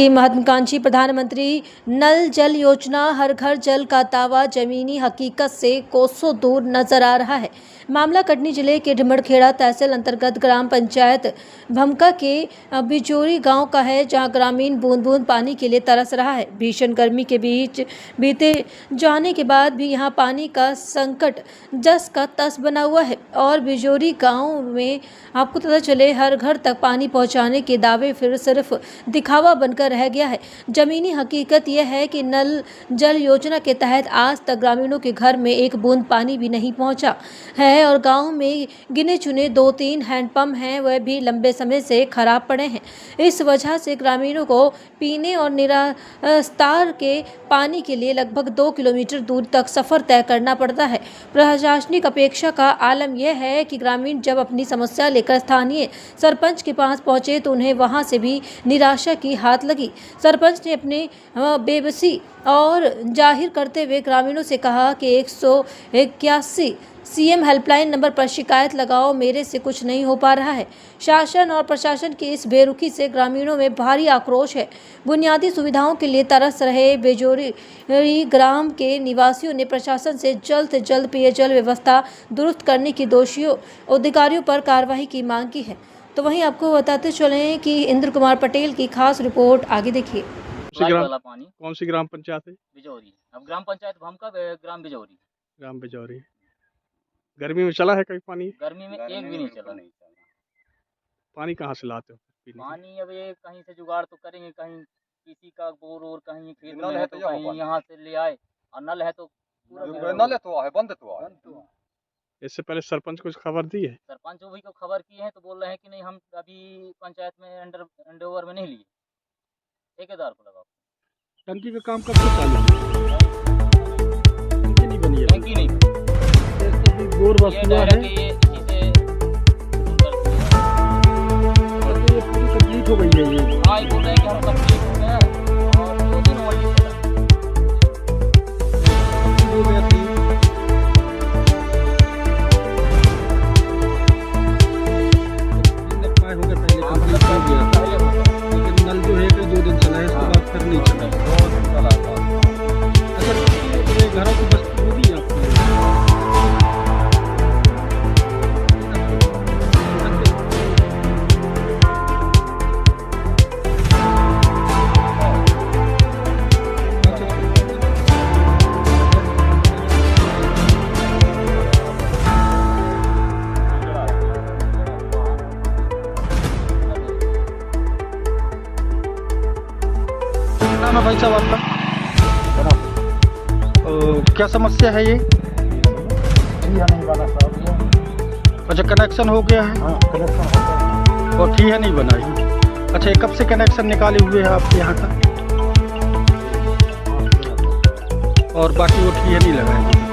की महत्वाकांक्षी प्रधानमंत्री नल जल योजना हर घर जल का दावा जमीनी हकीकत से कोसों दूर नजर आ रहा है। मामला कटनी जिले के ढिमड़खेड़ा तहसील अंतर्गत ग्राम पंचायत भमका के बिजौरी गांव का है, जहां ग्रामीण बूंद बूंद पानी के लिए तरस रहा है। भीषण गर्मी के बीच बीते जाने के बाद भी यहां पानी का संकट जस का तस बना हुआ है और बिजौरी गांव में आपको पता चले हर घर तक पानी पहुंचाने के दावे फिर सिर्फ दिखावा बनकर रह गया है। जमीनी हकीकत यह है कि नल जल योजना के तहत आज तक ग्रामीणों के घर में एक बूंद पानी भी नहीं पहुंचा है और गांव में गिने चुने 2-3 हैंडपंप हैं, वह भी लंबे समय से खराब पड़े हैं। इस वजह से ग्रामीणों को पीने और निस्तार के पानी के लिए लगभग 2 किलोमीटर दूर तक सफर तय करना पड़ता है। प्रशासनिक अपेक्षा का आलम यह है कि ग्रामीण जब अपनी समस्या लेकर स्थानीय सरपंच के पास पहुंचे तो उन्हें वहां से भी निराशा की हाथ लगी। सरपंच ने अपने बेबसी और जाहिर करते हुए ग्रामीणों से कहा कि 181 सीएम हेल्पलाइन नंबर पर शिकायत लगाओ, मेरे से कुछ नहीं हो पा रहा है। शासन और प्रशासन की इस बेरुखी से ग्रामीणों में भारी आक्रोश है। बुनियादी सुविधाओं के लिए तरस रहे बेजोरी ग्राम के निवासियों ने प्रशासन से जल्द पेयजल व्यवस्था दुरुस्त करने की दोषियों अधिकारियों पर कार्रवाई की मांग की है। तो वहीं आपको बताते चलें कि इंद्र कुमार पटेल की खास रिपोर्ट, आगे देखिए। कौन सी ग्राम पंचायत है? बिजौरी। अब ग्राम पंचायत भमका, ग्राम बिजौरी। ग्राम बिजौरी। गर्मी में चला है कभी पानी? गर्मी में एक भी नहीं चला। पानी कहाँ से लाते हो? पानी अब ये कहीं से जुगाड़ तो करेंगे, कहीं किसी का बोर और कहीं खेत में है तो कहीं यहाँ से ले आए, और नल है तो नल तो है, बंद तो है। इससे पहले सरपंच को खबर दी है? सरपंच भी को खबर की है तो बोल रहे हैं कि नहीं, हम अभी पंचायत में हैंडओवर में नहीं लिए, ठेकेदार को लगाओ। टंकी का काम कब से चालू है? टंकी नहीं बनी है। टंकी नहीं, बोर बस हुआ है। ये पूरी कंप्लीट हो गई है ये। हाँ, बोल रहे हैं कि हम कंप्लीट हो गए और 2 दिन और ये चला। हो गया थी। हो गया पहले कंप्लीट हो गया, लेकिन नल जो है 2 दिन चला है, इसके बाद फिर नहीं चला। अच्छा, ये घरों की बस्ती होगी आपकी? नाम है भाई साहब आपका? क्या समस्या है ये? नहीं बना साहब। अच्छा, कनेक्शन हो गया है? हाँ, कनेक्शन हो गया और ठीक है, नहीं बनाई। अच्छा, ये कब से कनेक्शन निकाले हुए हैं आपके यहाँ का? और बाकी वो ठीक है नहीं लगाएंगे?